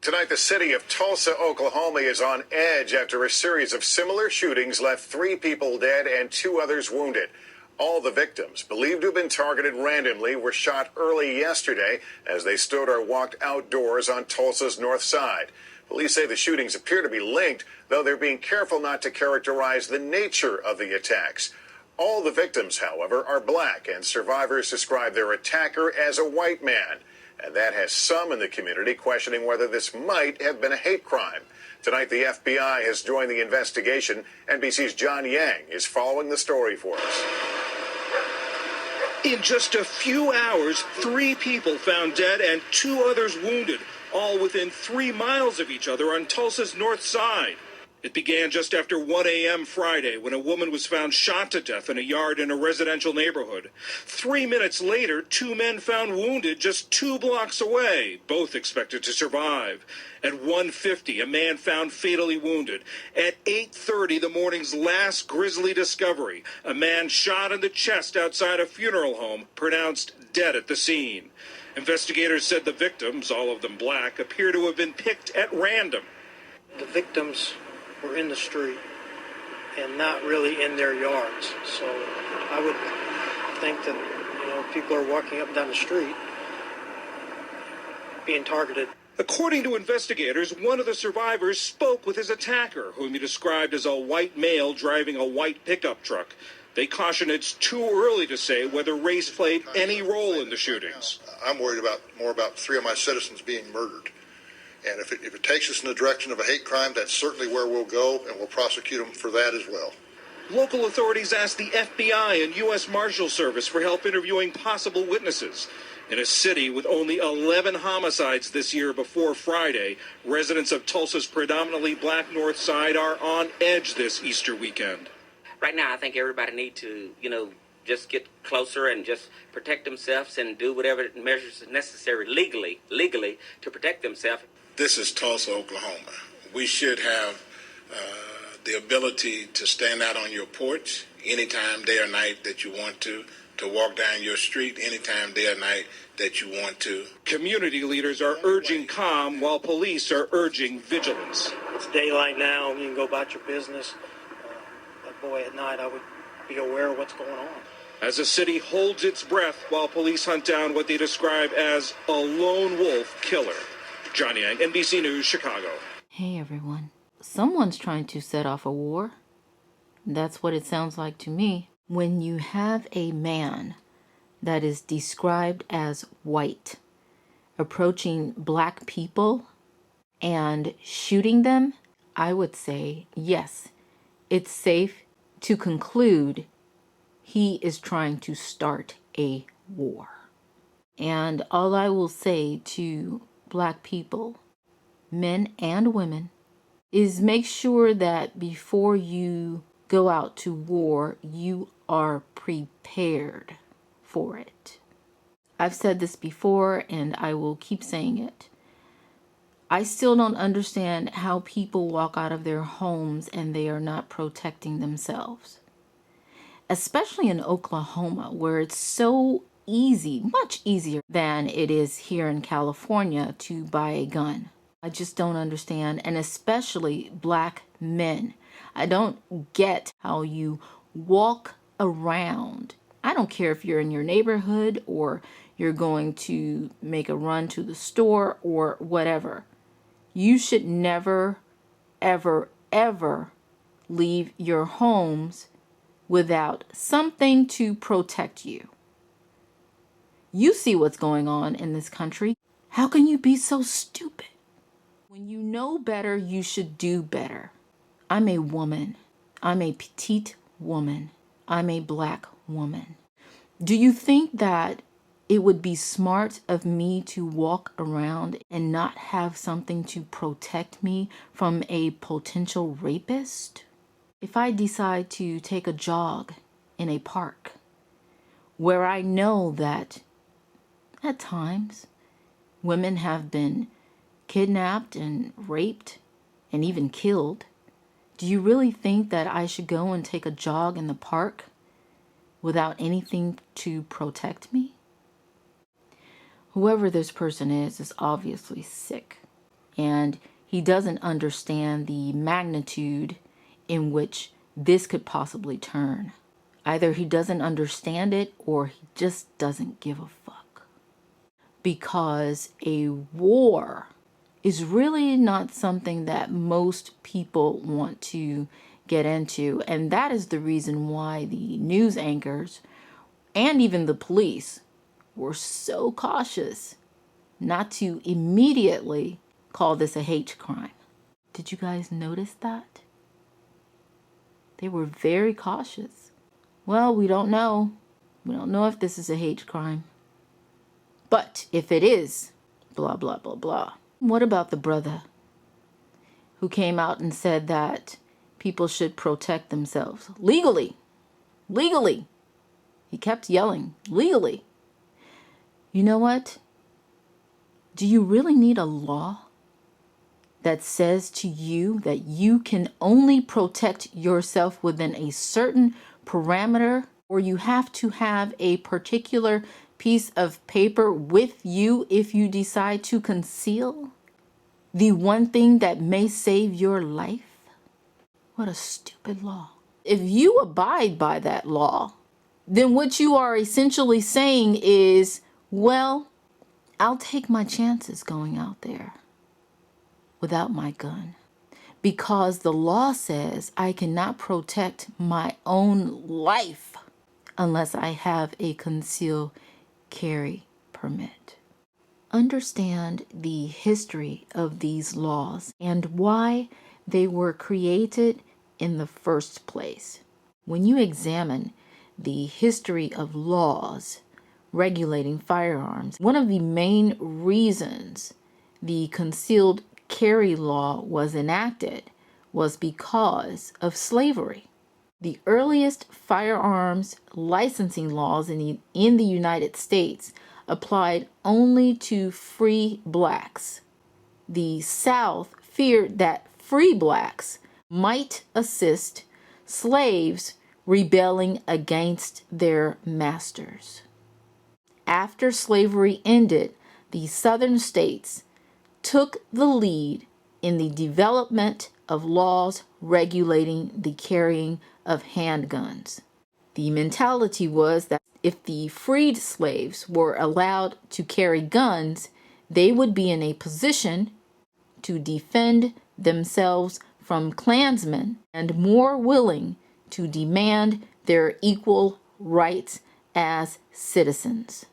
Tonight, the city of Tulsa, Oklahoma is on edge after a series of similar shootings left 3 people dead and 2 others wounded. All the victims, believed to have been targeted randomly, were shot early yesterday as they stood or walked outdoors on Tulsa's north side. Police say the shootings appear to be linked, though they're being careful not to characterize the nature of the attacks. All the victims, however, are black, and survivors describe their attacker as a white man. And that has some in the community questioning whether this might have been a hate crime. Tonight, the FBI has joined the investigation. NBC's John Yang is following the story for us. In just a few hours, 3 people found dead and 2 others wounded, all within 3 miles of each other on Tulsa's north side. It began just after 1 a.m. Friday when a woman was found shot to death in a yard in a residential neighborhood. 3 minutes later, 2 men found wounded just 2 blocks away, both expected to survive. At 1:50, a man found fatally wounded. At 8:30, the morning's last grisly discovery, a man shot in the chest outside a funeral home, pronounced dead at the scene. Investigators said the victims, all of them black, appear to have been picked at random. The victims were in the street and not really in their yards. So I would think that, people are walking up and down the street being targeted. According to investigators, one of the survivors spoke with his attacker, whom he described as a white male driving a white pickup truck. They caution it's too early to say whether race played any role in the shootings. I'm worried more about 3 of my citizens being murdered. And if it takes us in the direction of a hate crime, that's certainly where we'll go, and we'll prosecute them for that as well. Local authorities asked the FBI and U.S. Marshal Service for help interviewing possible witnesses. In a city with only 11 homicides this year before Friday, residents of Tulsa's predominantly black north side are on edge this Easter weekend. Right now, I think everybody needs to, just get closer and just protect themselves and do whatever measures are necessary legally to protect themselves. This is Tulsa, Oklahoma. We should have the ability to stand out on your porch anytime, day or night that you want to walk down your street anytime, day or night that you want to. Community leaders are urging calm while police are urging vigilance. It's daylight now. You can go about your business. But boy, at night I would be aware of what's going on. As the city holds its breath while police hunt down what they describe as a lone wolf killer. John Yang, NBC News, Chicago. Hey everyone. Someone's trying to set off a war. That's what it sounds like to me. When you have a man that is described as white approaching black people and shooting them, I would say, yes, it's safe to conclude he is trying to start a war. And all I will say to black people, men and women, is make sure that before you go out to war, you are prepared for it. I've said this before and I will keep saying it. I still don't understand how people walk out of their homes and they are not protecting themselves. Especially in Oklahoma, where it's so easy, much easier than it is here in California to buy a gun. I just don't understand, and especially black men. I don't get how you walk around. I don't care if you're in your neighborhood or you're going to make a run to the store or whatever. You should never, ever, ever leave your homes without something to protect you. You see what's going on in this country. How can you be so stupid? When you know better, you should do better. I'm a woman. I'm a petite woman. I'm a black woman. Do you think that it would be smart of me to walk around and not have something to protect me from a potential rapist? If I decide to take a jog in a park where I know that at times women have been kidnapped and raped and even killed, do you really think that I should go and take a jog in the park without anything to protect me? Whoever this person is obviously sick. And he doesn't understand the magnitude in which this could possibly turn. Either he doesn't understand it or he just doesn't give a fuck. Because a war is really not something that most people want to get into. And that is the reason why the news anchors and even the police were so cautious not to immediately call this a hate crime. Did you guys notice that? They were very cautious. Well, we don't know. We don't know if this is a hate crime. But if it is, blah, blah, blah, blah. What about the brother who came out and said that people should protect themselves legally? Legally. He kept yelling, legally. You know what? Do you really need a law that says to you that you can only protect yourself within a certain parameter, or you have to have a particular piece of paper with you if you decide to conceal the one thing that may save your life? What a stupid law. If you abide by that law, then what you are essentially saying is, well, I'll take my chances going out there without my gun, because the law says I cannot protect my own life unless I have a concealed carry permit. Understand the history of these laws and why they were created in the first place. When you examine the history of laws regulating firearms, one of the main reasons the concealed carry law was enacted was because of slavery. The earliest firearms licensing laws in the United States applied only to free blacks. The South feared that free blacks might assist slaves rebelling against their masters. After slavery ended, the Southern states took the lead in the development of laws regulating the carrying of handguns. The mentality was that if the freed slaves were allowed to carry guns, they would be in a position to defend themselves from Klansmen and more willing to demand their equal rights as citizens.